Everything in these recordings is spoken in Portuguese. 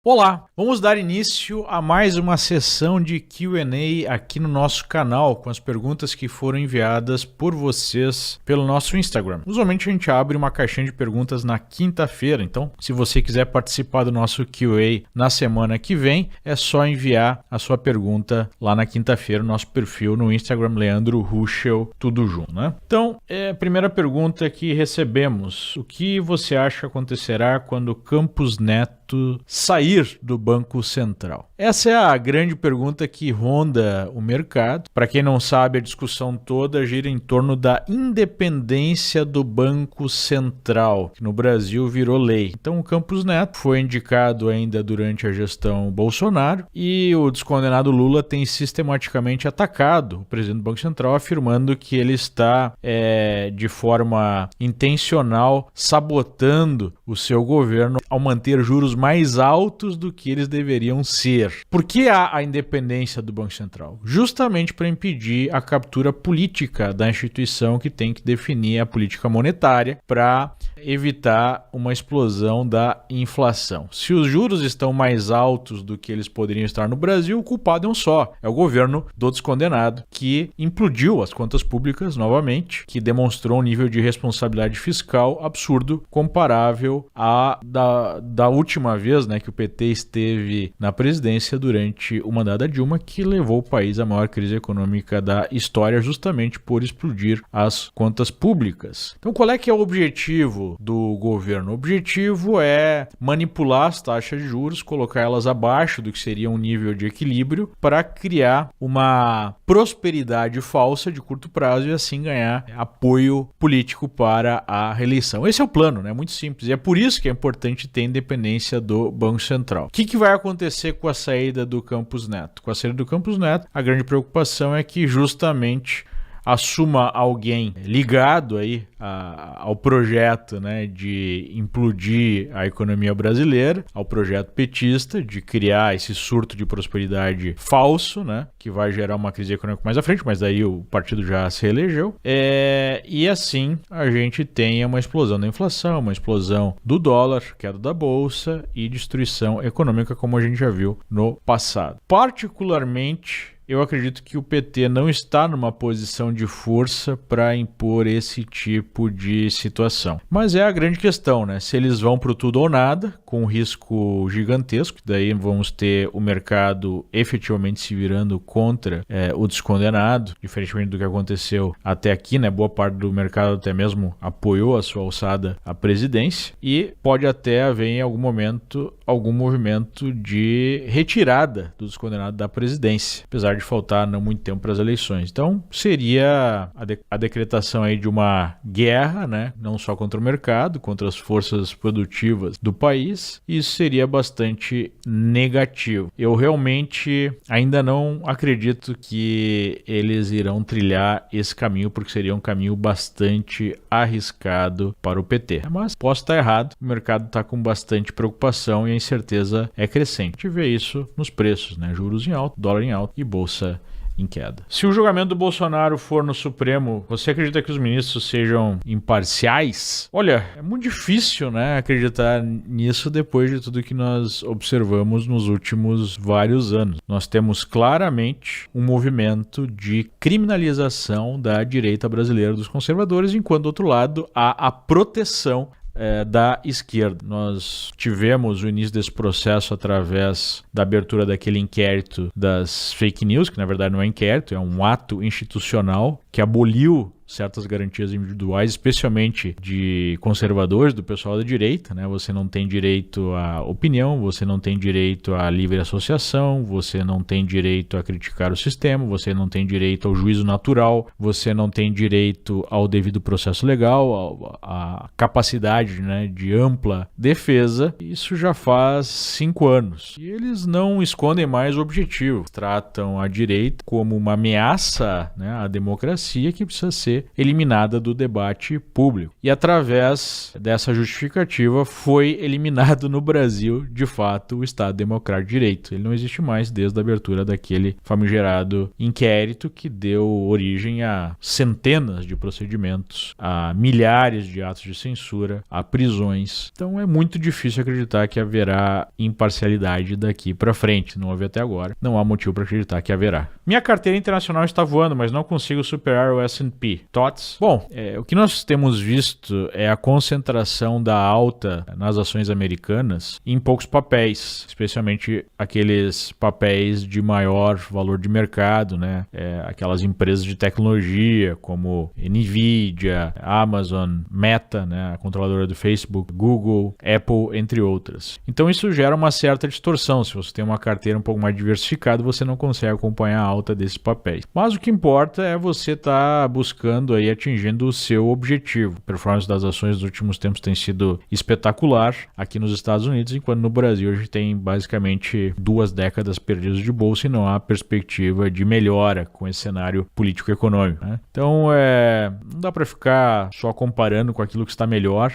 Olá, vamos dar início a mais uma sessão de Q&A aqui no nosso canal com as perguntas que foram enviadas por vocês pelo nosso Instagram. Usualmente a gente abre uma caixinha de perguntas na quinta-feira, então se você quiser participar do nosso Q&A na semana que vem, é só enviar a sua pergunta lá na quinta-feira no nosso perfil no Instagram, Leandro Ruschel, tudo junto, né? Então, a primeira pergunta que recebemos: o que você acha que acontecerá quando Campos Neto sair do Banco Central? Essa é a grande pergunta que ronda o mercado. Para quem não sabe, a discussão toda gira em torno da independência do Banco Central, que no Brasil virou lei. Então, o Campos Neto foi indicado ainda durante a gestão Bolsonaro e o descondenado Lula tem sistematicamente atacado o presidente do Banco Central, afirmando que ele está, de forma intencional, sabotando o seu governo ao manter juros mais altos do que eles deveriam ser. Por que há a independência do Banco Central? Justamente para impedir a captura política da instituição que tem que definir a política monetária para evitar uma explosão da inflação. Se os juros estão mais altos do que eles poderiam estar no Brasil, o culpado é um só: é o governo do descondenado, que implodiu as contas públicas novamente, que demonstrou um nível de responsabilidade fiscal absurdo, comparável à da última vez, né, que o PT esteve na presidência durante o mandato da Dilma, que levou o país à maior crise econômica da história, justamente por explodir as contas públicas. Então, qual é que é o objetivo do governo? O objetivo é manipular as taxas de juros, colocar elas abaixo do que seria um nível de equilíbrio, para criar uma prosperidade falsa de curto prazo e assim ganhar apoio político para a reeleição. Esse é o plano, né? Muito simples. E é por isso que é importante ter independência do Banco Central. O que vai acontecer com a saída do Campos Neto? Com a saída do Campos Neto, a grande preocupação é que justamente assuma alguém ligado aí ao projeto, né, de implodir a economia brasileira, ao projeto petista de criar esse surto de prosperidade falso, né, que vai gerar uma crise econômica mais à frente, mas daí o partido já se reelegeu, e assim a gente tenha uma explosão da inflação, uma explosão do dólar, queda da bolsa e destruição econômica, como a gente já viu no passado. Particularmente, eu acredito que o PT não está numa posição de força para impor esse tipo de situação. Mas é a grande questão, né? Se eles vão para o tudo ou nada, com um risco gigantesco, daí vamos ter o mercado efetivamente se virando contra o descondenado, diferentemente do que aconteceu até aqui, né? Boa parte do mercado até mesmo apoiou a sua alçada à presidência, e pode até haver em algum momento algum movimento de retirada do descondenado da presidência, apesar de faltar não muito tempo para as eleições. Então, seria a decretação aí de uma guerra, né? Não só contra o mercado, contra as forças produtivas do país. Isso seria bastante negativo. Eu realmente ainda não acredito que eles irão trilhar esse caminho, porque seria um caminho bastante arriscado para o PT. Mas posso estar errado, o mercado está com bastante preocupação e a incerteza é crescente. A gente vê isso nos preços, né? Juros em alta, dólar em alta e bolsa em queda. Se o julgamento do Bolsonaro for no Supremo, você acredita que os ministros sejam imparciais? Olha, é muito difícil, né, acreditar nisso depois de tudo que nós observamos nos últimos vários anos. Nós temos claramente um movimento de criminalização da direita brasileira, dos conservadores, enquanto do outro lado há a proteção da esquerda. Nós tivemos o início desse processo através da abertura daquele inquérito das fake news, que na verdade não é inquérito, é um ato institucional que aboliu certas garantias individuais, especialmente de conservadores, do pessoal da direita, né? Você não tem direito à opinião, você não tem direito à livre associação, você não tem direito a criticar o sistema, você não tem direito ao juízo natural, você não tem direito ao devido processo legal, à capacidade, né, de ampla defesa. Isso já faz 5 anos. E eles não escondem mais o objetivo. Tratam a direita como uma ameaça, né, à democracia que precisa ser ser eliminada do debate público. E através dessa justificativa foi eliminado no Brasil, de fato, o Estado Democrático de Direito. Ele não existe mais desde a abertura daquele famigerado inquérito que deu origem a centenas de procedimentos, a milhares de atos de censura, a prisões. Então é muito difícil acreditar que haverá imparcialidade daqui para frente. Não houve até agora. Não há motivo para acreditar que haverá. Minha carteira internacional está voando, mas não consigo superar o S&P. Thoughts? Bom, o que nós temos visto é a concentração da alta nas ações americanas em poucos papéis, especialmente aqueles papéis de maior valor de mercado, né? Aquelas empresas de tecnologia como Nvidia, Amazon, Meta, né? A controladora do Facebook, Google, Apple, entre outras. Então isso gera uma certa distorção. Se você tem uma carteira um pouco mais diversificada, você não consegue acompanhar a alta desses papéis. Mas o que importa é você estar buscando aí, atingindo o seu objetivo. A performance das ações nos últimos tempos tem sido espetacular aqui nos Estados Unidos, enquanto no Brasil a gente tem basicamente 2 décadas perdidas de bolsa e não há perspectiva de melhora com esse cenário político-econômico, né? Então não dá para ficar só comparando com aquilo que está melhor.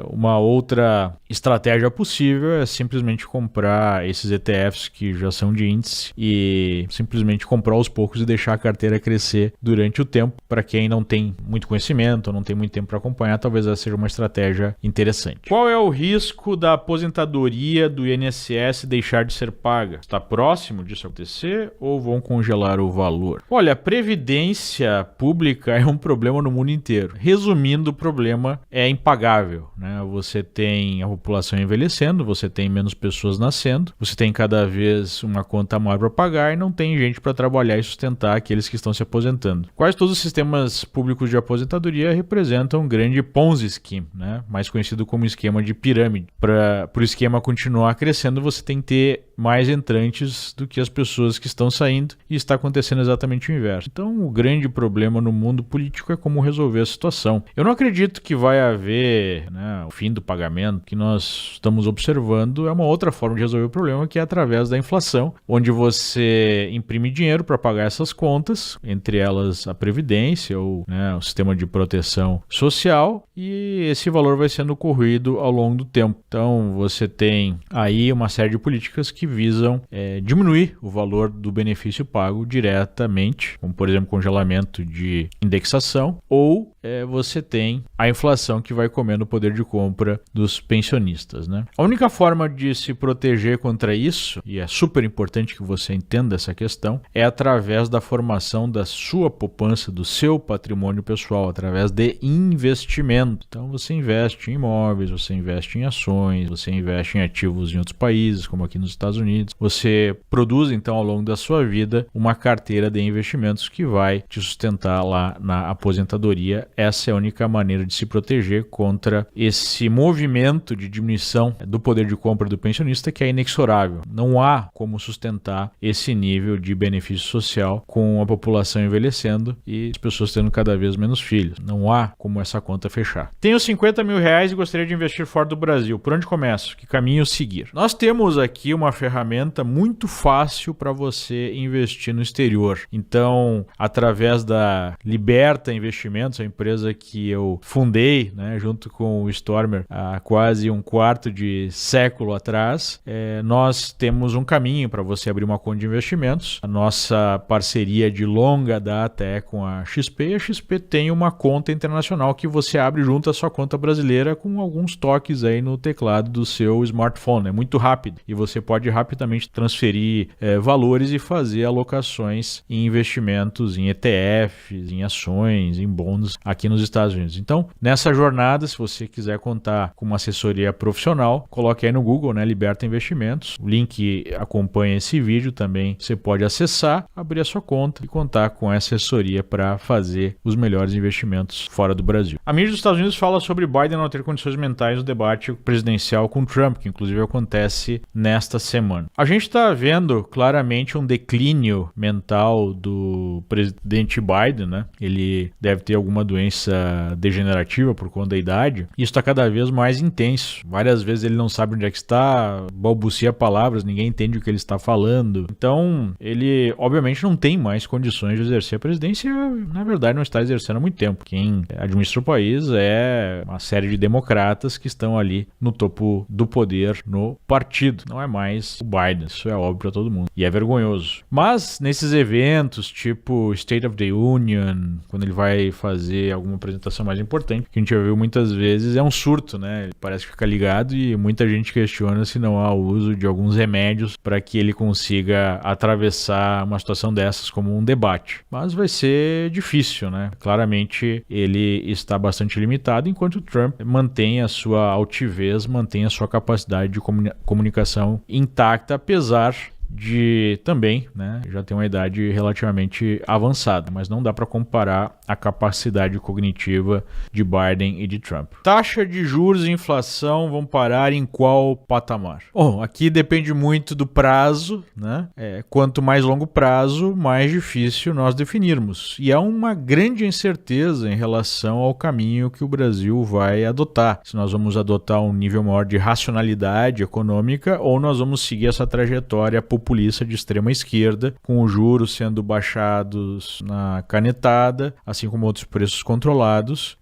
Uma outra estratégia possível é simplesmente comprar esses ETFs que já são de índice e simplesmente comprar aos poucos e deixar a carteira crescer durante o tempo. Para quem não tem muito conhecimento ou não tem muito tempo para acompanhar, talvez essa seja uma estratégia interessante. Qual é o risco da aposentadoria do INSS deixar de ser paga? Está próximo disso acontecer ou vão congelar o valor? Olha, a previdência pública é um problema no mundo inteiro. Resumindo, o problema é impagável, né? Você tem a população envelhecendo, você tem menos pessoas nascendo, você tem cada vez uma conta maior para pagar e não tem gente para trabalhar e sustentar aqueles que estão se aposentando. Quase todos os sistemas públicos de aposentadoria representam um grande Ponzi Scheme, né? Mais conhecido como esquema de pirâmide. Para o esquema continuar crescendo, você tem que ter mais entrantes do que as pessoas que estão saindo e está acontecendo exatamente o inverso. Então, o grande problema no mundo político é como resolver a situação. Eu não acredito que vai haver, né, o fim do pagamento. O que nós estamos observando é uma outra forma de resolver o problema, que é através da inflação, onde você imprime dinheiro para pagar essas contas, entre elas a previdência ou, né, o sistema de proteção social, e esse valor vai sendo corrido ao longo do tempo. Então, você tem aí uma série de políticas que visam diminuir o valor do benefício pago diretamente, como por exemplo congelamento de indexação, ou você tem a inflação que vai comendo o poder de compra dos pensionistas, né? A única forma de se proteger contra isso, e é super importante que você entenda essa questão, é através da formação da sua poupança, do seu patrimônio pessoal, através de investimento. Então você investe em imóveis, você investe em ações, você investe em ativos em outros países, como aqui nos Estados Unidos. Você produz então ao longo da sua vida uma carteira de investimentos que vai te sustentar lá na aposentadoria. Essa é a única maneira de se proteger contra esse movimento de diminuição do poder de compra do pensionista, que é inexorável. Não há como sustentar esse nível de benefício social com a população envelhecendo e as pessoas tendo cada vez menos filhos. Não há como essa conta fechar. Tenho 50 mil reais e gostaria de investir fora do Brasil. Por onde começo? Que caminho seguir? Nós temos aqui uma ferramenta muito fácil para você investir no exterior. Então, através da Liberta Investimentos, a empresa que eu fundei, né, junto com o Stormer há quase um quarto de século atrás, nós temos um caminho para você abrir uma conta de investimentos. A nossa parceria de longa data é com a XP, e a XP tem uma conta internacional que você abre junto à sua conta brasileira com alguns toques aí no teclado do seu smartphone. É muito rápido e você pode rapidamente transferir valores e fazer alocações em investimentos, em ETFs, em ações, em bônus aqui nos Estados Unidos. Então, nessa jornada, se você quiser contar com uma assessoria profissional, coloque aí no Google, né, Liberta Investimentos. O link acompanha esse vídeo também. Você pode acessar, abrir a sua conta e contar com essa assessoria para fazer os melhores investimentos fora do Brasil. A mídia dos Estados Unidos fala sobre Biden não ter condições mentais no debate presidencial com Trump, que inclusive acontece nesta semana. semana. A gente está vendo claramente um declínio mental do presidente Biden, né? Ele deve ter alguma doença degenerativa por conta da idade. Isso está cada vez mais intenso. Várias vezes ele não sabe onde é que está, balbucia palavras, ninguém entende o que ele está falando. Então, ele obviamente não tem mais condições de exercer a presidência. Na verdade, não está exercendo há muito tempo. Quem administra o país é uma série de democratas que estão ali no topo do poder no partido. Não é mais o Biden, isso é óbvio para todo mundo. E é vergonhoso. Mas nesses eventos, tipo State of the Union, quando ele vai fazer alguma apresentação mais importante, que a gente já viu muitas vezes, é um surto, né? Ele parece que fica ligado e muita gente questiona se não há o uso de alguns remédios para que ele consiga atravessar uma situação dessas como um debate. Mas vai ser difícil, né? Claramente ele está bastante limitado, enquanto o Trump mantém a sua altivez, mantém a sua capacidade de comunicação intacta, apesar de também, né, já tem uma idade relativamente avançada, mas não dá para comparar a capacidade cognitiva de Biden e de Trump. Taxa de juros e inflação vão parar em qual patamar? Bom, aqui depende muito do prazo, né? Quanto mais longo prazo, mais difícil nós definirmos. E há uma grande incerteza em relação ao caminho que o Brasil vai adotar. Se nós vamos adotar um nível maior de racionalidade econômica ou nós vamos seguir essa trajetória populista de extrema esquerda, com os juros sendo baixados na canetada, assim como outros preços controlados,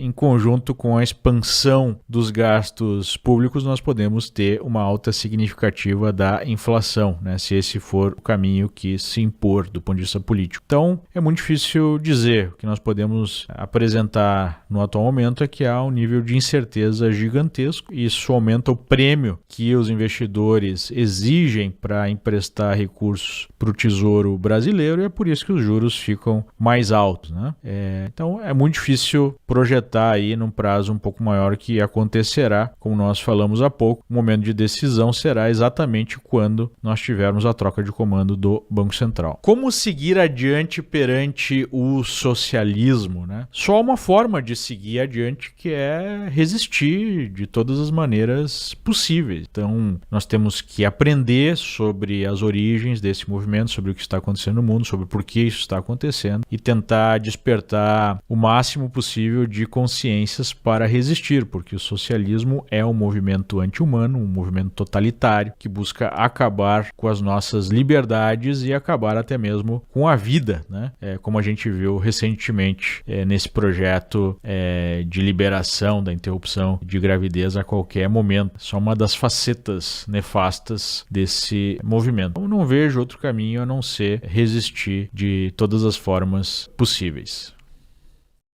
em conjunto com a expansão dos gastos públicos, nós podemos ter uma alta significativa da inflação, né, se esse for o caminho que se impor do ponto de vista político. Então, é muito difícil dizer. O que nós podemos apresentar no atual momento é que há um nível de incerteza gigantesco e isso aumenta o prêmio que os investidores exigem para emprestar recursos para o Tesouro Brasileiro e é por isso que os juros ficam mais altos, né? Então é muito difícil projetar aí num prazo um pouco maior que acontecerá, como nós falamos há pouco. O momento de decisão será exatamente quando nós tivermos a troca de comando do Banco Central. Como seguir adiante perante o socialismo, né? Só uma forma de seguir adiante, que é resistir de todas as maneiras possíveis. Então nós temos que aprender sobre as origens desse movimento, sobre o que está acontecendo no mundo, sobre por que isso está acontecendo e tentar despertar o máximo possível de consciências para resistir, porque o socialismo é um movimento anti-humano, um movimento totalitário que busca acabar com as nossas liberdades e acabar até mesmo com a vida, né? Como a gente viu recentemente nesse projeto de liberação da interrupção de gravidez a qualquer momento. Só uma das facetas nefastas desse movimento. Eu não vejo outro caminho a não ser resistir de todas as formas possíveis.